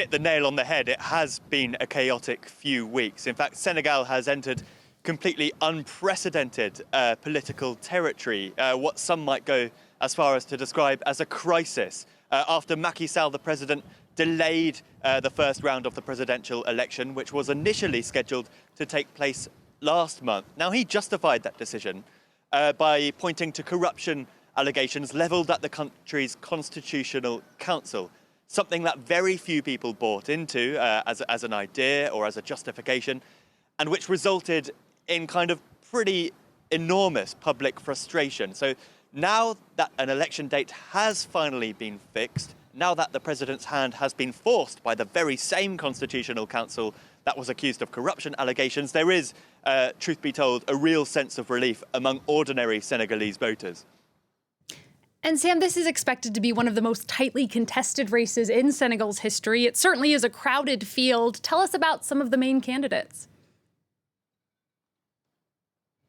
hit the nail on the head. It has been a chaotic few weeks. In fact, Senegal has entered completely unprecedented political territory, what some might go as far as to describe as a crisis, after Macky Sall, the president, delayed the first round of the presidential election, which was initially scheduled to take place last month. Now, he justified that decision by pointing to corruption allegations levelled at the country's constitutional council, something that very few people bought into as an idea or as a justification, and which resulted in kind of pretty enormous public frustration. So now that an election date has finally been fixed, now that the president's hand has been forced by the very same constitutional council that was accused of corruption allegations, there is, truth be told, a real sense of relief among ordinary Senegalese voters. And Sam, this is expected to be one of the most tightly contested races in Senegal's history. It certainly is a crowded field. Tell us about some of the main candidates.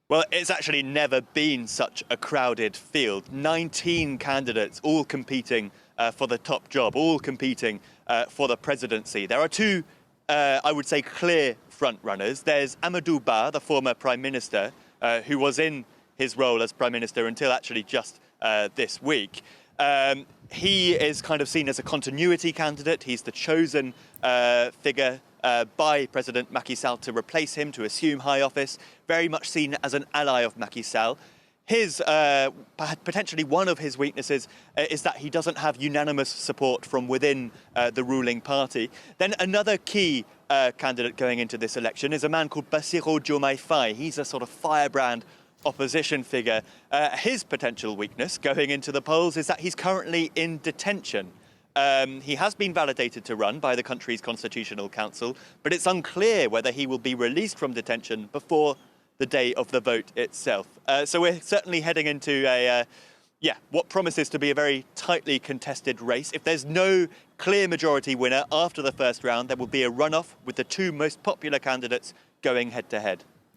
Well, it's actually never been such a crowded field. 19 candidates all competing for the top job, all competing for the presidency. There are two, I would say, clear front runners. There's Amadou Ba, the former prime minister, who was in his role as prime minister until actually just this week. He is kind of seen as a continuity candidate. He's the chosen figure by President Macky Sall to replace him, to assume high office, very much seen as an ally of Macky Sall. His, potentially one of his weaknesses is that he doesn't have unanimous support from within the ruling party. Then another key candidate going into this election is a man called Bassirou Diomaye Faye. He's a sort of firebrand opposition figure. His potential weakness going into the polls is that he's currently in detention. He has been validated to run by the country's constitutional council, but it's unclear whether he will be released from detention before the day of the vote itself. So we're certainly heading into what promises to be a very tightly contested race. If there's no clear majority winner after the first round, there will be a runoff with the two most popular candidates going head to head.